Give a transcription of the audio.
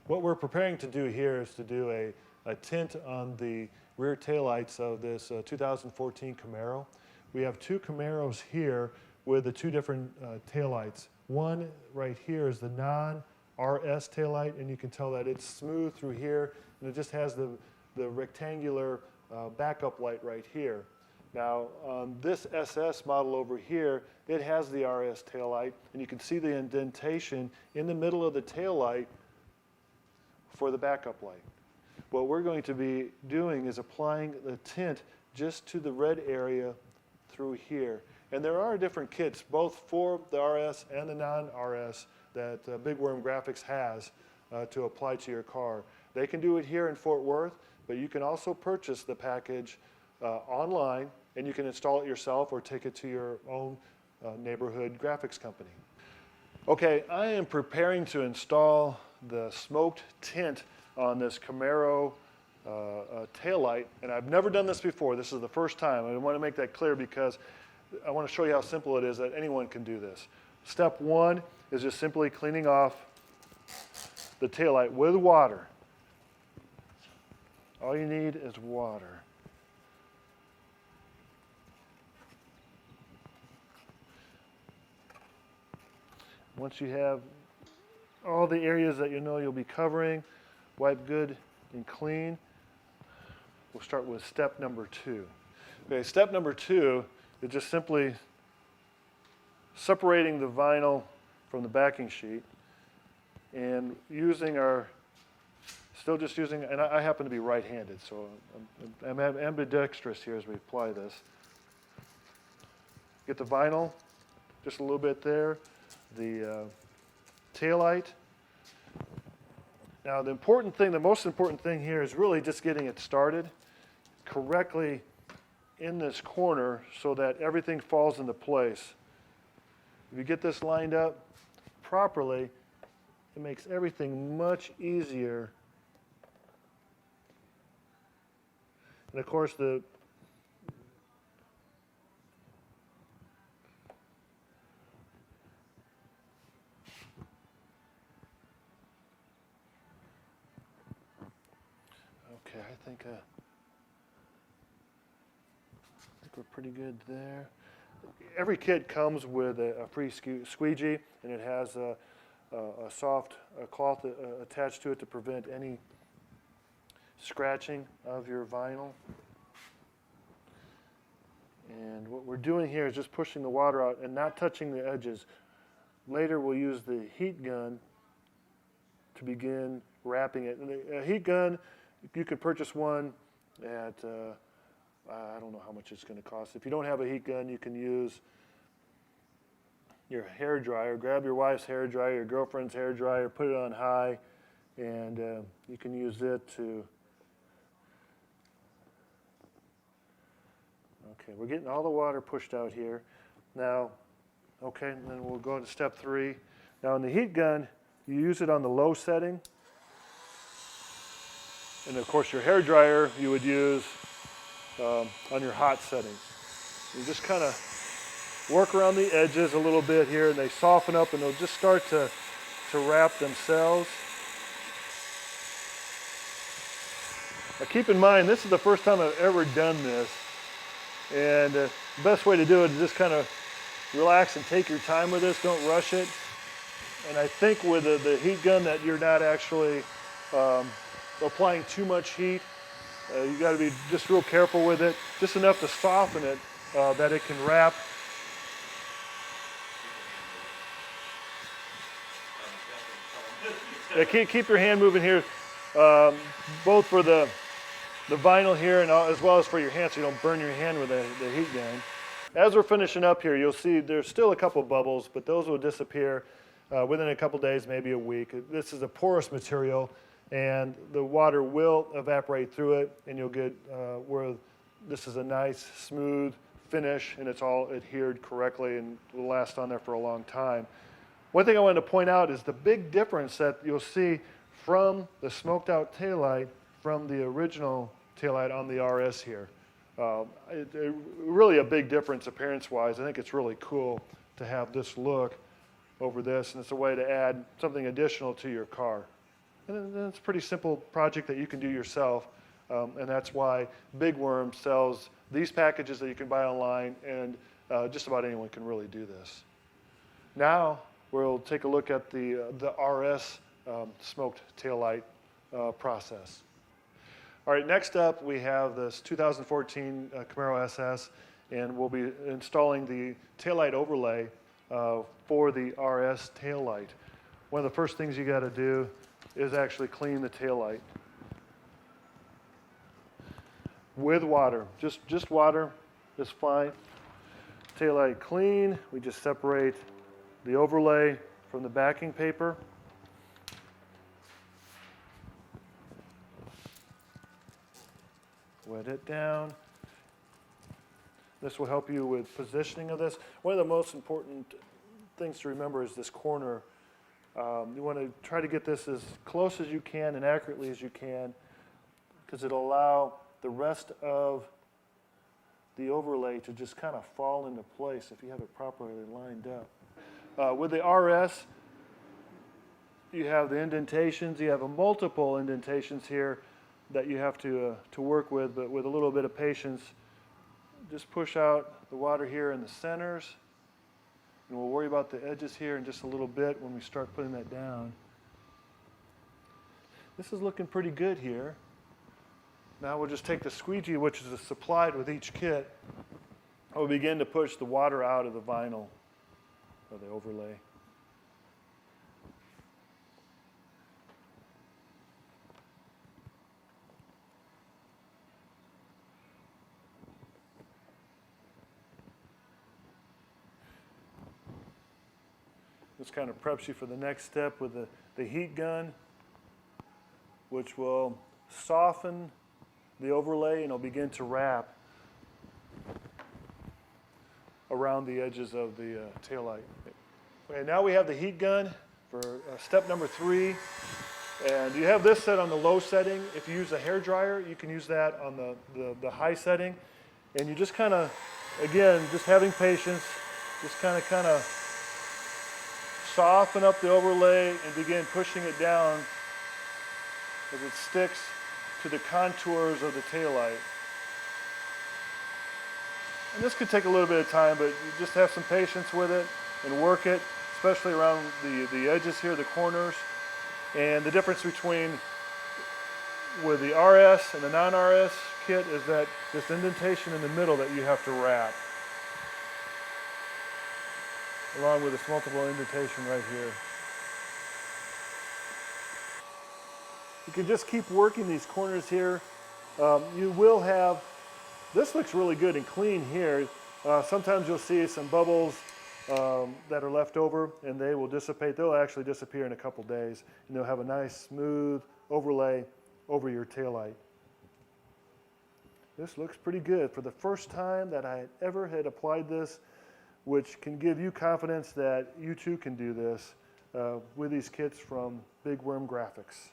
What we're preparing to do here is to do a tint on the rear taillights of this 2014 Camaro. We have two Camaros here with the two different taillights. One right here is the non-RS taillight, and you can tell that it's smooth through here, and it just has the rectangular backup light right here. Now, on this SS model over here, it has the RS taillight, and you can see the indentation in the middle of the taillight for the backup light. What we're going to be doing is applying the tint just to the red area through here. And there are different kits, both for the RS and the non-RS, that Big Worm Graphics has to apply to your car. They can do it here in Fort Worth, but you can also purchase the package online, and you can install it yourself or take it to your own neighborhood graphics company. Okay, I am preparing to install the smoked tint on this Camaro taillight, and I've never done this before. This is the first time. I want to make that clear because I want to show you how simple it is that anyone can do this. Step one is just simply cleaning off the taillight with water. All you need is water. Once you have all the areas that you know you'll be covering, wipe good and clean. We'll start with step number two. Okay, step number two is just simply separating the vinyl from the backing sheet and using our, still just using, and I happen to be right-handed, so I'm ambidextrous here as we apply this. Get the vinyl, just a little bit there, the taillight. Now the important thing, the most important thing here is really just getting it started correctly in this corner so that everything falls into place. If you get this lined up properly, it makes everything much easier. And of course the I think we're pretty good there. Every kit comes with a free squeegee, and it has a soft cloth attached to it to prevent any scratching of your vinyl. And what we're doing here is just pushing the water out and not touching the edges. Later we'll use the heat gun to begin wrapping it. And a heat gun, you could purchase one at, I don't know how much it's going to cost. If you don't have a heat gun, you can use your hair dryer. Grab your wife's hair dryer, your girlfriend's hair dryer, put it on high, and you can use it to, okay, we're getting all the water pushed out here. Now, okay, and then we'll go to step three. Now in the heat gun, you use it on the low setting. And of course your hair dryer you would use on your hot setting. You just kind of work around the edges a little bit here, and they soften up and they'll just start to wrap themselves. Now keep in mind, this is the first time I've ever done this, and the best way to do it is just kind of relax and take your time with this, don't rush it. And I think with the heat gun that you're not actually applying too much heat. You got to be just real careful with it, just enough to soften it that it can wrap. Yeah, keep your hand moving here, both for the vinyl here and as well as for your hand, so you don't burn your hand with the heat gun. As we're finishing up here, you'll see there's still a couple bubbles, but those will disappear within a couple days, maybe a week. This is a porous material, and the water will evaporate through it, and you'll get where this is a nice, smooth finish, and it's all adhered correctly and will last on there for a long time. One thing I wanted to point out is the big difference that you'll see from the smoked out taillight from the original taillight on the RS here. Really a big difference appearance-wise. I think it's really cool to have this look over this, and it's a way to add something additional to your car. And then it's a pretty simple project that you can do yourself. And that's why Big Worm sells these packages that you can buy online, and just about anyone can really do this. Now we'll take a look at the RS smoked taillight process. All right, next up we have this 2014 Camaro SS, and we'll be installing the taillight overlay for the RS taillight. One of the first things you got to do is actually clean the taillight with water. Just water is fine. Taillight clean. We just separate the overlay from the backing paper. Wet it down. This will help you with positioning of this. One of the most important things to remember is this corner. You want to try to get this as close as you can and accurately as you can, because it'll allow the rest of the overlay to just kind of fall into place if you have it properly lined up. With the RS, you have the indentations. You have multiple indentations here that you have to work with, but with a little bit of patience, just push out the water here in the centers, and we'll worry about the edges here in just a little bit when we start putting that down. This is looking pretty good here. Now we'll just take the squeegee, which is supplied with each kit, and we'll begin to push the water out of the vinyl or the overlay. This kind of preps you for the next step with the heat gun, which will soften the overlay, and it'll begin to wrap around the edges of the taillight. Okay, now we have the heat gun for step number 3. And you have this set on the low setting. If you use a hair dryer, you can use that on the high setting. And you just kind of, again, just having patience, just kind of soften up the overlay and begin pushing it down as it sticks to the contours of the taillight. And this could take a little bit of time, but you just have some patience with it and work it, especially around the edges here, the corners. And the difference between with the RS and the non-RS kit is that this indentation in the middle that you have to wrap, along with this multiple indentation right here. You can just keep working these corners here. You will have, this looks really good and clean here. Sometimes you'll see some bubbles that are left over, and they will dissipate. They'll actually disappear in a couple days, and they'll have a nice smooth overlay over your taillight. This looks pretty good. For the first time that I ever had applied this, which can give you confidence that you too can do this with these kits from Big Worm Graphics.